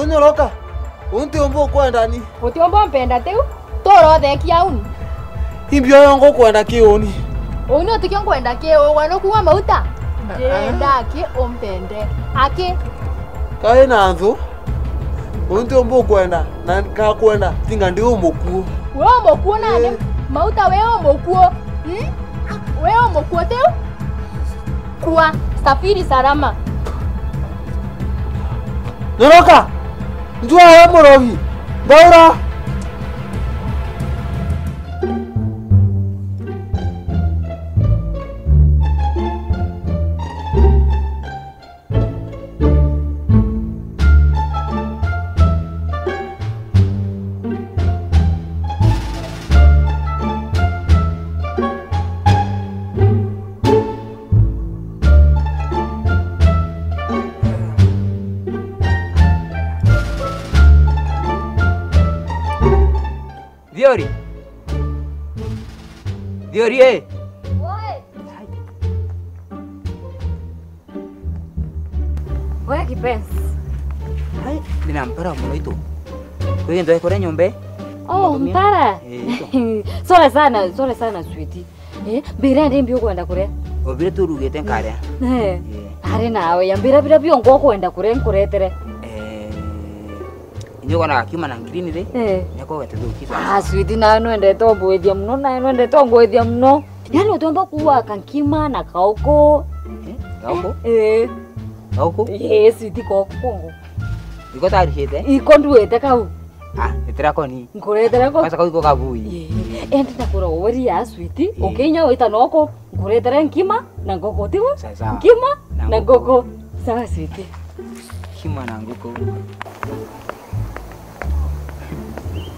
Nyoroka. Untiombo kwenda ni. Utiombo mpenda teu? Toro thekia uni. Imbio yongo kwenda kioni. Uni otikio kwenda kio wano kuwa mauta. Jenda ki ompende. Ake. Kae nanzo. Untiombo kwenda na ka kwenda tinga ndio mokuo. Wewe mokuo nani? Mauta wewe mokuo. Wewe mokuo teu? Kuwa safiri salama. Nyoroka. Njua wewe morogi. Daura. Diori eh. Wewe kipenzi. Hai, ninampara mlo itu. Wewe ndio kore nyombe? Oh, mpara. Sore sana sweetie. Mbira ndi mbio kwenda kure. Obire turugete nkare. Are nawe yambira bira byo ngo kwenda kure nkuretere. Inyo kana akima na ngrini re. Nyako gete tukisa. Sweetie na nwende to bwethia mno na nwende to ngwethia mno. Yani utomba kuwa kankima na kauko. Kauko? Kauko? Sweetie kauko. Iko tari hete? Iko nduete kau. Etera koni. Nkuretere ko. Basa kauko kabui. Enda kura wori ya sweetie. Okenya wita noko. Nkuretere nkima na ngoko tigo. Nkima na ngoko. Sawa sweetie. Kima na ngoko.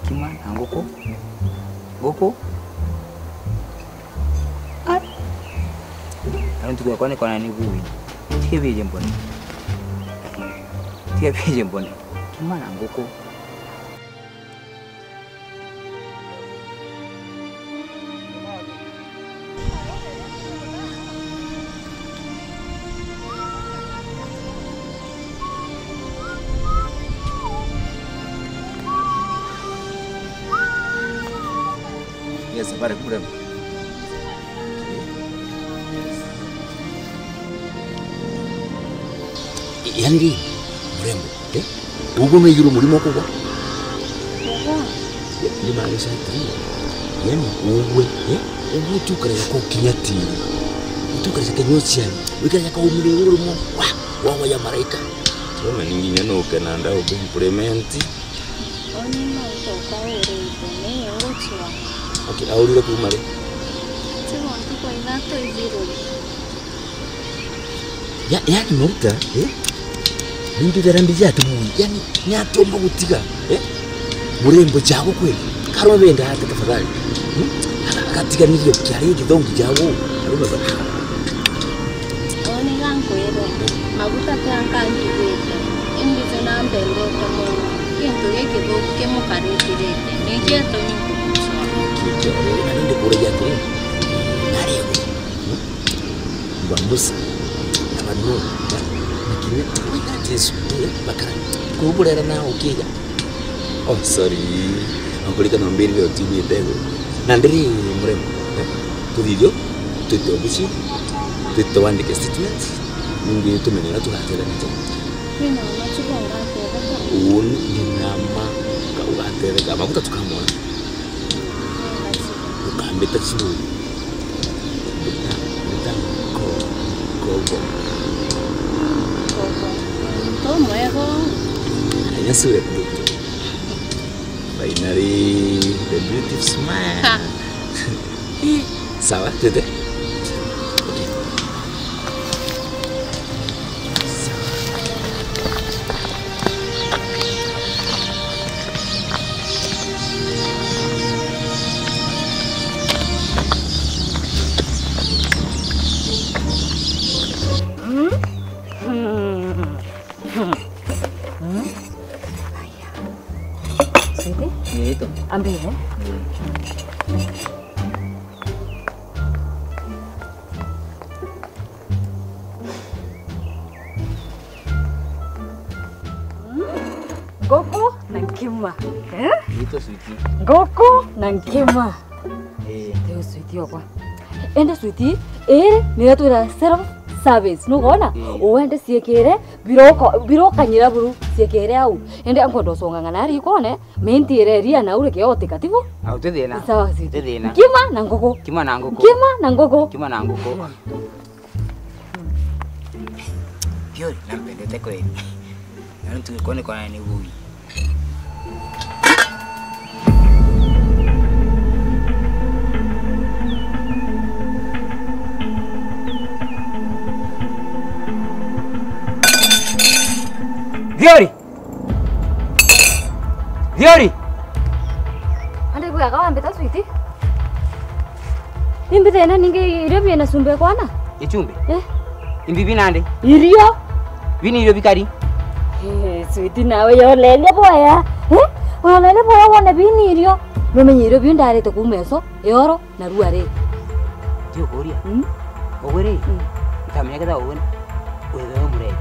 Kima na ngoko. Ngoko. Antu kwa kone kona ni bui. Tiebe mboni. Tiebe mboni. Kima na ngoko. Yes, habari mrembo. Yani mrembo, ugo megiru mulimo kuba. Ni maisha hii. Yani uwe, uwe tukare ko kinyatiri. Tukare kenyochi yani. Wikanya ka umule mo. Wa ya maraika. Tuna ningi nyano kana ndao implementi. Oni no toka ore ipone orochwa. Okay, aurira kumare. Tiwa tuko inato iziro. Yani noruta, Bintu darambija tumu. Yani nyatomba gutiga, Murembo jago kweli. Karo benda hata tafadhali. Katika nilio kyari gidongi jago. Aruma bana. Oni lanko yero. Maguta tanka ngibete. Imbizo na mbendo tomo. Kintu yeke do kemo karetirete. Nije to nyuko. Kijo, nande kore yake. Narewe. Bambus. no. Lakini Yesu bakara. Kuburera na ukija. Oh sorry. Angolika na mbili leo timu ndego. Na ndiri mrembo. Tulidio tutobisi. Tutawandike statement. Mungu tumenena tukatela nje. Nina machuka ngate. Ni nama kaugatele kama kutatukamo. Ukambeta chino. ¿Cómo es? Hanya sura begitu. Finally, the beautiful smile. Sawa, Tete? Itu. Ambil ya. Ngoko na nkima. Itu sweetie. Ngoko na nkima. Teo sweetie okwa. Ende sweetie, niyo tura self service nugona uende siekere biroka nyiraburu siekere au ende ankondo songa nari kone mentire ria na ure keote kativu Au tedena. sawa si Tedena. kima na ngoko Kima na ngoko. kima na ngoko Kima na ngoko. Fiori, nampendete kweli. Na mtu kone kwa ni huyu. Fiori! Fiori! ande buya kawa mbeta sweetie nimbite na ninge irebye na sumbe kwana Ichumbe. Imbibi nande. irio Vini ilo bikari. sweetie nawe yo lele boya lele boya wona bini irio nomenye irio bindare to kumeso yoro na ruare Tio koria. Ogwere. Tamenya kada owen. Wewe mure.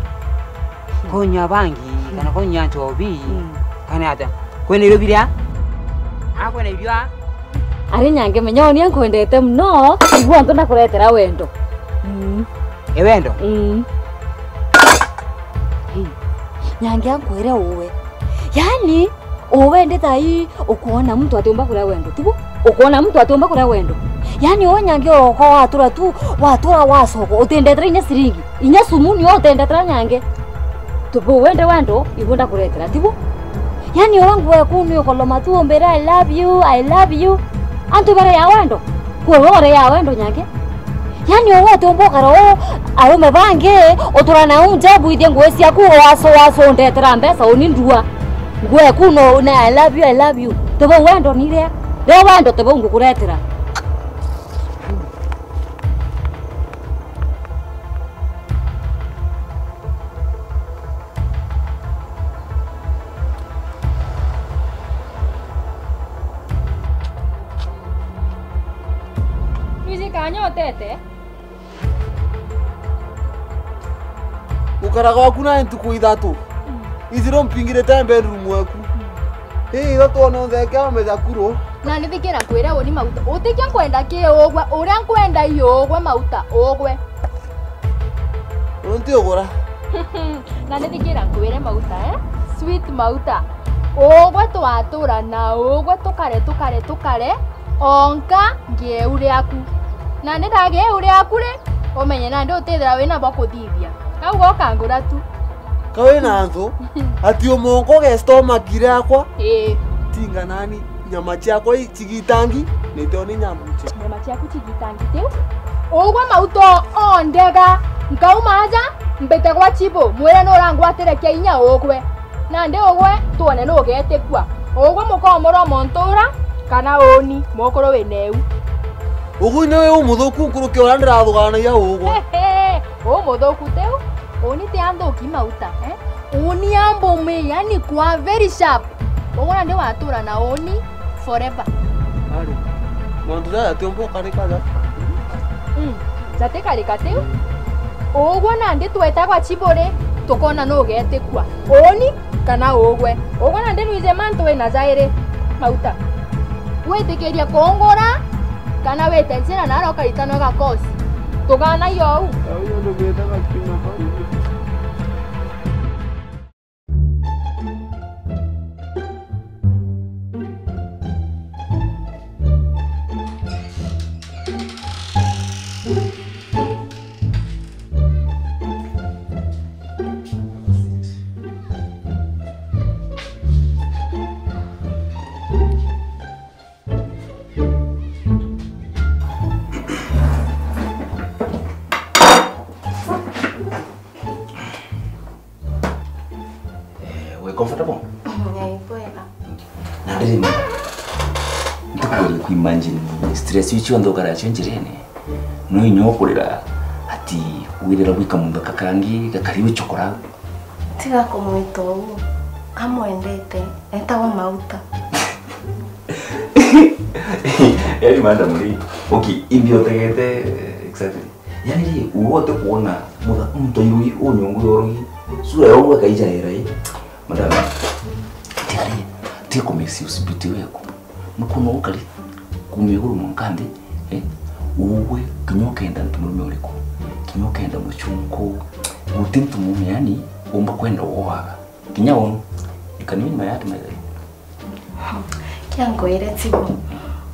Konya bangi kana konya chobi. Kana ata. Kwene ilo biria? Kwene ibyo a? ari nyange menya oni ankwendete mno igwa ndo nakuretera wendo Ewendo. nyange ankwire uwe yani uwende tai ukuona mtu atomba kula wendo tibu ukuona mtu atomba kula wendo yani o nyange oko watura wasoko utendetra inya siringi inya sumuni utendetra nyange tubu wende wendo ibunda kuretera tibu yani wangu wa kunu koloma tu ombera I love you antu bara ya wendo kuore ya wendo nyange yani owo tomboka ro arume bange oturana unja buide ngwesi yaku waso ndetera mbesa onindua ngwe kuno na I love you tobo wendo nire wendo tobo ngukuretera tete ukaraga waku na ntuku ithatu iziro mpingire tembe rumu waku ithatu ono theke ameza kuro na nithikira kwira woni mauta utikia kwenda kiogwe uria nkwenda iogwe mauta ogwe unti ogora na nithikira kwire mauta sweet mauta ogwe twatura na ogwe tukare onka ngeure aku na ndage uri akure omenye na ndo tethera wina bakuthithia kau goka ngura tu kawe na nthu ati omongo ge stomach yakwa tinga nani nyama ciakwa cigitangi niteo ni nyambuche nyama ciaku cigitangi tiu ogwa mauto ondega nkaumaja mbete gwa chibo mwira no rangwatire kia inya ogwe na ndi ogwe tuone no gete kwa ogwe mukomoro montura kana oni mokoro weneu ugu ne umuthuku nkuruke orandira thugana ya ugu umuthuku teu oni te andhuki mauta oni ambo me yani kwa very sharp ogona ndi watura na oni forever ari mondu da tumbo karikaga zatekarika teu ogwe nandi twetagwa chibore tukona no getekwa oni kana ogwe nandi nuize manto we na zaire mauta wetekeria kongora kana wetensera naro kaitano gakosi tugana yo Ayo ndo gwethaga kima bani. Comfortable? Nadiri ma. Ndakuri kuimagine stress yicho ndokara chenjerene. No inyokorera ati wirera gwika mundu kakangi gakariwe chokora. Tiga kumwito ugu. Amwendete etawa mauta. Yari manda muri. Okay, imbio tegete exactly. Yani uwote kuona muda mtu yui unyongu yorogi. Sura yongu kaija erai. Madame, tiko mesi usibiti weko. Nukuno ukali kumiguru munkande, uwe kinyoka enda ntumurume uliko. Kinyoka enda muchunko. Utintu mume yani umba kwenda woaga. Kinyawono ikanini mayati mayari. Kiango ile tibo.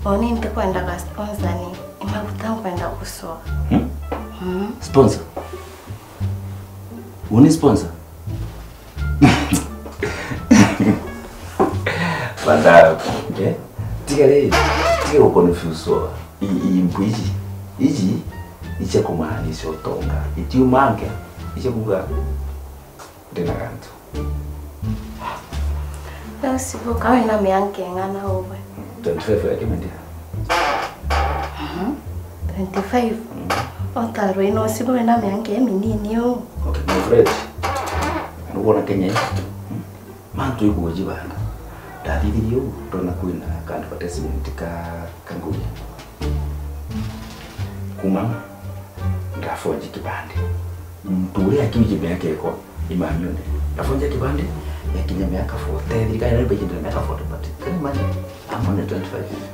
Oni nte kwenda ga sponsor ni imabuta kwenda kuswa. Sponsor? Uni sponsor? Banda, okay? Tigale confuse impuiji. Iji iche kumaanisha otonga. Itiumange iche kuga dena gantu. Leo sibo kawe na mianke ngana owe. 25 yake mendia. 25. Otarwe no sibo na mianke minini yo. Okay, my friend. Nuona Kenya. Mantu yuko wajibana. Dari video dona kuina kan advertisement ka kanguya. Kuma ndafoje kibande. Mtule akije miaka yako imanyone. Ndafoje kibande yakinya miaka 40. Ndika ile beje miaka 40 but can you imagine I'm only 25.